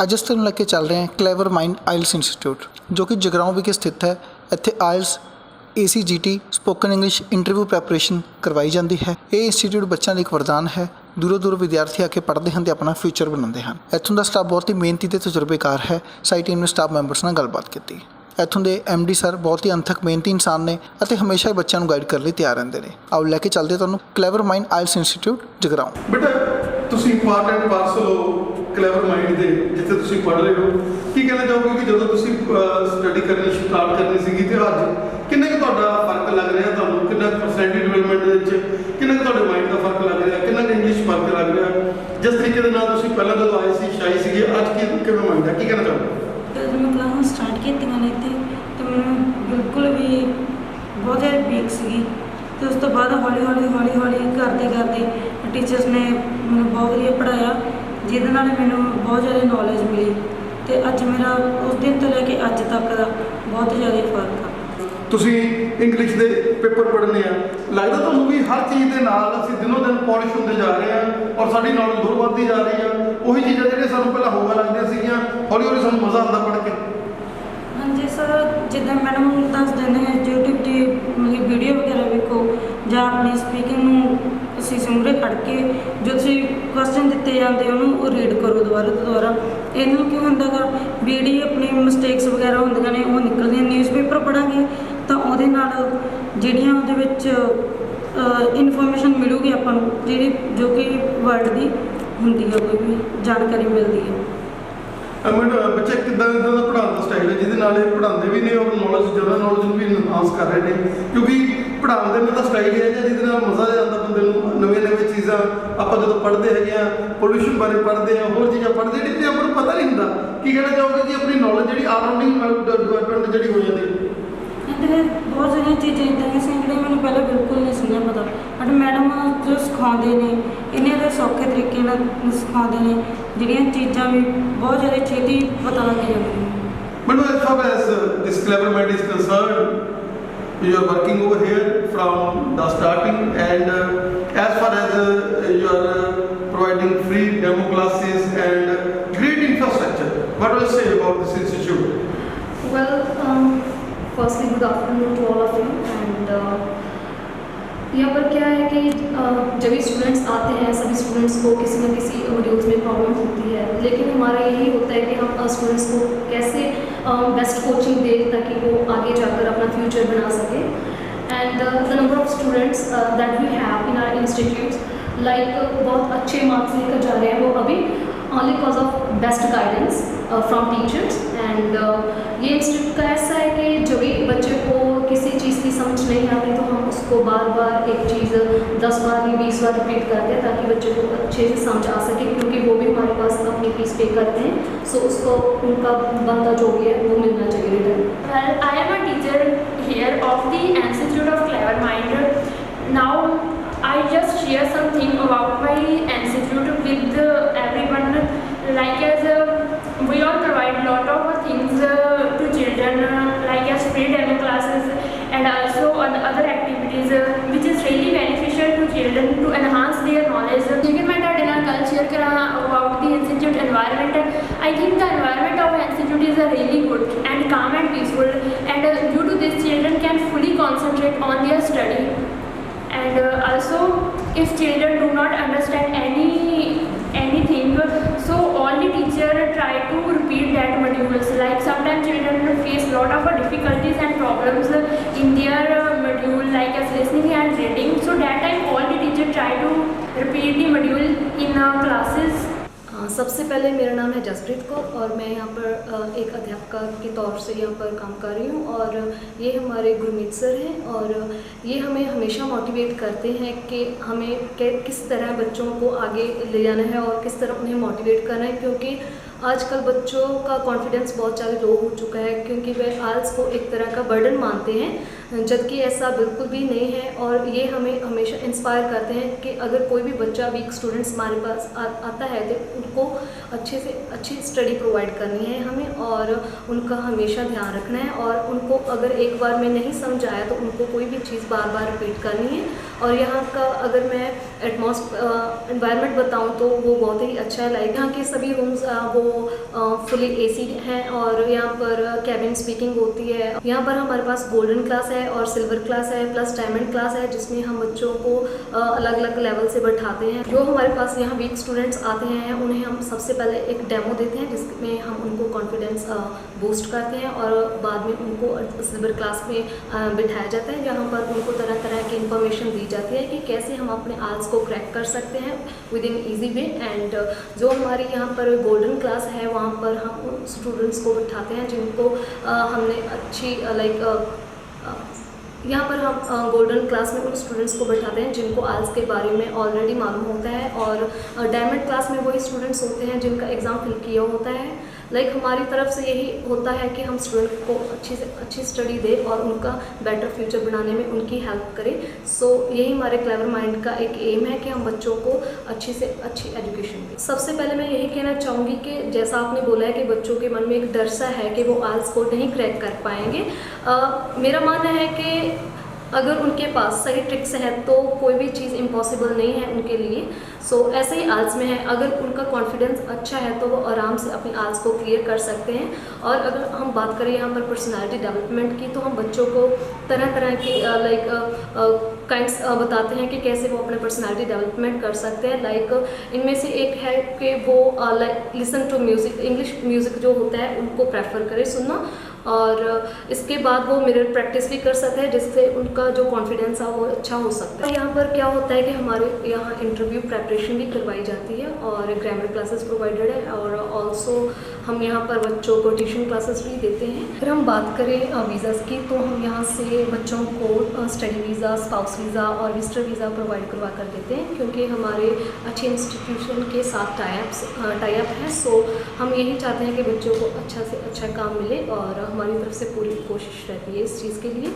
ਅੱਜ ਇਸ ਨੂੰ ਲੈ ਕੇ ਚੱਲ ਰਹੇ ਹਾਂ ਕਲੈਵਰ ਮਾਈਂਡ ਆਇਲਸ ਇੰਸਟੀਚਿਊਟ ਜੋ ਕਿ ਜਗਰਾਓਂ ਵਿਖੇ ਸਥਿਤ ਹੈ। ਇੱਥੇ IELTS ACGT spoken English interview preparation ਕਰਵਾਈ ਜਾਂਦੀ ਹੈ। ਇਹ ਇੰਸਟੀਚਿਊਟ ਬੱਚਿਆਂ ਲਈ ਇੱਕ ਵਰਦਾਨ ਹੈ। ਦੂਰੋਂ ਦੂਰੋਂ ਵਿਦਿਆਰਥੀ ਆ ਕੇ ਪੜ੍ਹਦੇ ਹਨ ਅਤੇ ਆਪਣਾ ਫਿਊਚਰ ਬਣਾਉਂਦੇ ਹਨ। ਇੱਥੋਂ ਦਾ ਸਟਾਫ ਬਹੁਤ ਹੀ ਮਿਹਨਤੀ ਅਤੇ ਤਜਰਬੇਕਾਰ ਹੈ। ਸਾਡੀ ਟੀਮ ਨੇ ਸਟਾਫ ਮੈਂਬਰਸ ਨਾਲ ਗੱਲਬਾਤ ਕੀਤੀ। ਇੱਥੋਂ ਦੇ MD ਸਰ ਬਹੁਤ ਹੀ ਅੰਥਕ ਮਿਹਨਤੀ ਇਨਸਾਨ ਨੇ ਅਤੇ ਹਮੇਸ਼ਾ ਹੀ ਬੱਚਿਆਂ ਨੂੰ ਗਾਈਡ ਕਰਨ ਲਈ ਤਿਆਰ ਰਹਿੰਦੇ ਨੇ। ਆਓ ਲੈ ਕੇ ਚੱਲਦੇ ਤੁਹਾਨੂੰ ਕਲੈਵਰ ਮਾਈਂਡ ਆਇਲਸ ਇੰਸਟੀਚਿਊਟ ਜਗਰਾਓਂ। ਬੇਟਾ ਤੁਸੀਂ ਪਾਰਟ ਐਂਡ ਪਾਰਸਲ ਹੋ ਕਲੈਵਰ ਮਾਈਂਡ ਦੇ, ਜਿੱਥੇ ਤੁਸੀਂ ਪੜ੍ਹ ਰਹੇ ਹੋ। ਕੀ ਕਹਿਣਾ ਚਾਹੋਗੇ ਕਿ ਜਦੋਂ ਤੁਸੀਂ ਸਟੱਡੀ ਕਰਨੀ ਸਟਾਰਟ ਕਰਨੀ ਸੀਗੀ ਤੇ ਅੱਜ ਕਿੰਨਾ ਕੁ ਤੁਹਾਡਾ ਫਰਕ ਲੱਗ ਰਿਹਾ ਤੁਹਾਨੂੰ? ਕਿੰਨਾ ਪਰਸੈਂਟੇਜ ਡਿਵੈਲਪਮੈਂਟ ਦੇ ਵਿੱਚ ਕਿੰਨਾ ਕੁ ਤੁਹਾਡੇ ਮਾਈਂਡ ਦਾ ਫਰਕ ਲੱਗ ਰਿਹਾ? ਕਿੰਨਾ ਕੁ ਇੰਗਲਿਸ਼ ਫਰਕ ਲੱਗ ਰਿਹਾ? ਜਿਸ ਤਰੀਕੇ ਦੇ ਨਾਲ ਤੁਸੀਂ ਪਹਿਲਾਂ ਜਦੋਂ ਆਏ ਸੀ ਸ਼ਾਈ ਸੀਗੇ, ਅੱਜ ਕਿਵੇਂ ਮਾਈਂਡ ਹੈ? ਕੀ ਕਹਿਣਾ ਚਾਹੋਗੇ? ਜਦੋਂ ਮੈਂ ਕਲਾਸਾਂ ਸਟਾਰਟ ਕੀਤੀਆਂ ਨੇ ਇੱਥੇ ਤਾਂ ਮੈਨੂੰ ਬਿਲਕੁਲ ਵੀ ਬਹੁਤ ਜ਼ਿਆਦਾ ਵੀਕ ਸੀਗੀ ਅਤੇ ਉਸ ਤੋਂ ਬਾਅਦ ਹੌਲੀ ਹੌਲੀ ਕਰਦੇ ਟੀਚਰਸ ਨੇ ਮੈਨੂੰ ਬਹੁਤ ਵਧੀਆ ਪੜ੍ਹਾਇਆ, ਜਿਹਦੇ ਨਾਲ ਮੈਨੂੰ ਬਹੁਤ ਜ਼ਿਆਦਾ ਨੌਲੇਜ ਮਿਲੀ ਅਤੇ ਅੱਜ ਮੇਰਾ ਉਸ ਦਿਨ ਤੋਂ ਲੈ ਕੇ ਅੱਜ ਤੱਕ ਦਾ ਬਹੁਤ ਜ਼ਿਆਦਾ ਫਰਕ ਆ। ਤੁਸੀਂ ਇੰਗਲਿਸ਼ ਦੇ ਪੇਪਰ ਪੜ੍ਹਨੇ ਆ, ਲੱਗਦਾ ਤੁਹਾਨੂੰ ਵੀ ਹਰ ਚੀਜ਼ ਦੇ ਨਾਲ ਅਸੀਂ ਦਿਨੋਂ ਦਿਨ ਪੋਲਿਸ਼ ਹੁੰਦੇ ਜਾ ਰਹੇ ਹਾਂ ਔਰ ਸਾਡੀ ਨੌਲੇਜ ਹੋਰ ਵੱਧਦੀ ਜਾ ਰਹੀ ਆ? ਉਹੀ ਚੀਜ਼ਾਂ ਜਿਹੜੀਆਂ ਸਾਨੂੰ ਪਹਿਲਾਂ ਹੋਗਾ ਲੱਗਦੀਆਂ ਸੀਗੀਆਂ, ਹੌਲੀ ਹੌਲੀ ਸਾਨੂੰ ਮਜ਼ਾ ਆਉਂਦਾ ਪੜ੍ਹ ਕੇ? ਹਾਂਜੀ ਸਰ, ਜਿੱਦਾਂ ਮੈਡਮ ਦੱਸਦੇ ਨੇ YouTube 'ਤੇ ਮਤਲਬ ਵੀਡੀਓ ਵਗੈਰਾ ਵੇਖੋ ਜਾਂ ਆਪਣੀ ਸਪੀਕਿੰਗ ਨੂੰ ਅਸੀਂ ਮੂਹਰੇ ਖੜ੍ਹ ਕੇ ਜੋ ਤੁਸੀਂ ਕੁਐਸਚਨ ਦਿੱਤੇ ਜਾਂਦੇ ਉਹਨੂੰ ਉਹ ਰੀਡ ਕਰੋ ਦੁਬਾਰਾ। ਇਹਨੂੰ ਕੀ ਹੁੰਦਾ ਗਾ ਵੀ ਜਿਹੜੀ ਆਪਣੀ ਮਿਸਟੇਕਸ ਵਗੈਰਾ ਹੁੰਦੀਆਂ ਨੇ ਉਹ ਨਿਕਲਦੀਆਂ। ਨਿਊਜ਼ਪੇਪਰ ਪੜ੍ਹਾਂਗੇ ਤਾਂ ਉਹਦੇ ਨਾਲ ਜਿਹੜੀਆਂ ਉਹਦੇ ਵਿੱਚ ਇਨਫੋਰਮੇਸ਼ਨ ਮਿਲੂਗੀ ਆਪਾਂ ਨੂੰ, ਜਿਹੜੀ ਜੋ ਕਿ ਵਰਲਡ ਦੀ ਹੁੰਦੀ ਹੈ, ਕੋਈ ਵੀ ਜਾਣਕਾਰੀ ਮਿਲਦੀ ਹੈ। ਬੱਚੇ ਕਿੱਦਾਂ ਦਾ ਪੜ੍ਹਾਉਣ ਦਾ ਸਟਾਈਲ ਹੈ ਜਿਹਦੇ ਨਾਲ ਇਹ ਪੜ੍ਹਾਉਂਦੇ ਵੀ ਨੇ ਔਰ ਜਨਰਲ ਨੌਲੇਜ ਨੂੰ ਵੀ ਇਨਹਾਂਸ ਕਰ ਰਹੇ ਨੇ? ਕਿਉਂਕਿ ਪੜ੍ਹਾਉਣ ਦੇ ਦਾ ਸਟਾਈਲ ਇਹ ਹੈ ਜਿਹਦੇ ਨਾਲ ਮਜ਼ਾ ਆਉਂਦਾ ਬੰਦੇ ਨੂੰ। ਨਵੀਆਂ ਚੀਜ਼ਾਂ ਆਪਾਂ ਜਦੋਂ ਪੜ੍ਹਦੇ ਹੈਗੇ ਹਾਂ, ਪੋਲਿਊਸ਼ਨ ਬਾਰੇ ਪੜ੍ਹਦੇ ਹਾਂ, ਹੋਰ ਚੀਜ਼ਾਂ ਪੜ੍ਹਦੇ ਜਿਹੜੀਆਂ ਆਪਾਂ ਨੂੰ ਪਤਾ ਨਹੀਂ ਹੁੰਦਾ। ਕੀ ਕਹਿਣਾ ਚਾਹੋਗੇ ਜੀ ਆਪਣੀ ਨੌਲੇਜ ਜਿਹੜੀ ਆਲਰਾਊਂਡਿੰਗ ਡਿਵੈਲਪਮੈਂਟ ਜਿਹੜੀ ਹੋ ਜਾਂਦੀ? ਇਹਦੇ ਬਹੁਤ ਸਾਰੀਆਂ ਚੀਜ਼ਾਂ ਇੱਦਾਂ ਦੀਆਂ ਸੀ ਜਿਹੜੀਆਂ ਮੈਨੂੰ ਪਹਿਲਾਂ ਬਿਲਕੁਲ ਨਹੀਂ ਸੀਗੀਆਂ ਪਤਾ, ਬਟ ਮੈਡਮ ਜੋ ਸਿਖਾਉਂਦੇ ਨੇ ਇੰਨੇ ਦੇ ਸੌਖੇ ਤਰੀਕੇ ਨਾਲ ਸਿਖਾਉਂਦੇ ਨੇ, ਜਿਹੜੀਆਂ ਚੀਜ਼ਾਂ ਵੀ ਬਹੁਤ ਜ਼ਿਆਦਾ ਛੇਤੀ ਪਤਾ ਲੱਗ ਜਾਂਦੀਆਂ। ਮੈਨੂੰ as far as this clever mind is concerned, you are working over here from the starting and as far as you are providing free demo classes and great infrastructure. What do you say about this institute? Well, firstly good afternoon to all of you and यहाँ पर क्या है कि जब भी students आते हैं सभी स्टूडेंट्स को किसी न किसी मॉड्यूल्स में प्रॉब्लम होती है, लेकिन हमारा यही होता है कि हम स्टूडेंट्स को कैसे बेस्ट कोचिंग दें ताकि वो आगे जाकर अपना फ्यूचर बना सके। And the number of students that we have in our institutes like बहुत अच्छे मार्क्स लेकर जा रहे हैं वो अभी only because of best guidance from teachers and ये इंस्टीट्यूट का ऐसा है कि जब भी बच्चे को किसी चीज़ की समझ नहीं आती तो हम उसको बार बार एक चीज़ 10 बार या 20 बार रिपीट करते हैं ताकि बच्चे को अच्छे से समझ आ सके, क्योंकि वो भी हमारे पास अपनी फीस पे करते हैं, सो उसको उनका बनता जो भी है वो मिलना चाहिए return. Well, I am a teacher here of the Institute of Clever Mind. Now I just share something about my institute with everyone. Like as we all provide lot of things to children, like as free demo classes and also on other activities which is really beneficial to children to enhance their knowledge. लेकिन मैं dinner कल share करा about the institute environment. I think the environment of institute is really good and calm and peaceful, and due to this children can fully concentrate on their study. And also if children do not understand anything, so all the teacher try to repeat that modules. Like sometimes children face lot of difficulties and problems in their module like as listening and reading, so that time all the teacher try to repeat the module in classes. सबसे पहले मेरा नाम है जसप्रीत कौर और मैं यहाँ पर एक अध्यापिका के तौर से यहाँ पर काम कर रही हूँ और ये हमारे गुरमीत सर हैं और ये हमें हमेशा मोटिवेट करते हैं कि हमें किस तरह बच्चों को आगे ले जाना है और किस तरह उन्हें मोटिवेट करना है, क्योंकि आजकल बच्चों का कॉन्फिडेंस बहुत ज़्यादा लो हो चुका है क्योंकि वे आइल्स को एक तरह का बर्डन मानते हैं, जबकि ऐसा बिल्कुल भी नहीं है। और ये हमें हमेशा इंस्पायर करते हैं कि अगर कोई भी बच्चा वीक स्टूडेंट्स हमारे पास आता है तो उनको अच्छे से अच्छी स्टडी प्रोवाइड करनी है हमें और उनका हमेशा ध्यान रखना है और उनको अगर एक बार में नहीं समझ आया तो उनको कोई भी चीज़ बार बार रिपीट करनी है और यहाँ का अगर मैं एनवायरनमेंट बताऊँ तो वो बहुत ही अच्छा है। लाइक यहाँ के सभी रूम्स वो फुली एसी हैं और यहाँ पर कैबिन स्पीकिंग होती है। यहाँ पर हमारे पास गोल्डन क्लास है और सिल्वर क्लास है प्लस डायमंड क्लास है, जिसमें हम बच्चों को अलग अलग लेवल से बैठाते हैं। जो हमारे पास यहाँ वीक स्टूडेंट्स आते हैं उन्हें हम सबसे पहले एक डेमो देते हैं जिसमें हम उनको कॉन्फिडेंस बूस्ट करते हैं और बाद में उनको सिल्वर क्लास में बिठाया जाता है, जहाँ पर उनको तरह तरह की इंफॉर्मेशन दी जाती है कि कैसे हम अपने आल्स को क्रैक कर सकते हैं with in easy way. And जो हमारी यहाँ पर गोल्डन क्लास है वहाँ पर हम उन स्टूडेंट्स को बिठाते हैं जिनको हमने अच्छी यहाँ पर हम गोल्डन क्लास में उन स्टूडेंट्स को बैठाते हैं जिनको आल्स के बारे में ऑलरेडी मालूम होता है और डायमंड क्लास में वही स्टूडेंट्स होते हैं जिनका एग्ज़ाम फिल किया होता है। लाइक हमारी तरफ से यही होता है कि हम स्टूडेंट को अच्छी से अच्छी स्टडी दें और उनका बेटर फ्यूचर बनाने में उनकी हेल्प करें। सो यही हमारे क्लेवर माइंड का एक एम है कि हम बच्चों को अच्छी से अच्छी एजुकेशन दें। सबसे पहले मैं यही कहना चाहूँगी कि जैसा आपने बोला है कि बच्चों के मन में एक डर सा है कि वो आल्स को नहीं क्रैक कर पाएंगे, मेरा मानना है कि अगर उनके पास सही ट्रिक्स है तो कोई भी चीज़ इम्पॉसिबल नहीं है उनके लिए। सो ऐसे ही आल्स में है, अगर उनका कॉन्फिडेंस अच्छा है तो वो आराम से अपने आल्स को क्लियर कर सकते हैं। और अगर हम बात करें यहाँ पर पर्सनालिटी डेवलपमेंट की, तो हम बच्चों को तरह तरह के काइंड्स बताते हैं कि कैसे वो अपने पर्सनालिटी डेवलपमेंट कर सकते हैं। लाइक इनमें से एक है कि वो listen to music, English music जो होता है उनको प्रेफर करें सुनना, और इसके बाद वो मिरर प्रैक्टिस भी कर सकते हैं जिससे उनका जो कॉन्फिडेंस है वो अच्छा हो सकता है। यहाँ पर क्या होता है कि हमारे यहाँ इंटरव्यू प्रेपरेशन भी करवाई जाती है और ग्रामर क्लासेस प्रोवाइडेड है और ऑल्सो हम यहाँ पर बच्चों को ट्यूशन क्लासेस भी देते हैं। अगर हम बात करें वीज़ाज़ की, तो हम यहाँ से बच्चों को स्टडी वीज़ा, स्पाउस वीज़ा और विजिटर वीज़ा प्रोवाइड करवा कर देते हैं क्योंकि हमारे अच्छे इंस्टीट्यूशन के साथ टाई अप है। सो हम यही चाहते हैं कि बच्चों को अच्छा से अच्छा काम मिले और हमारी तरफ से पूरी कोशिश रहती है इस चीज़ के लिए।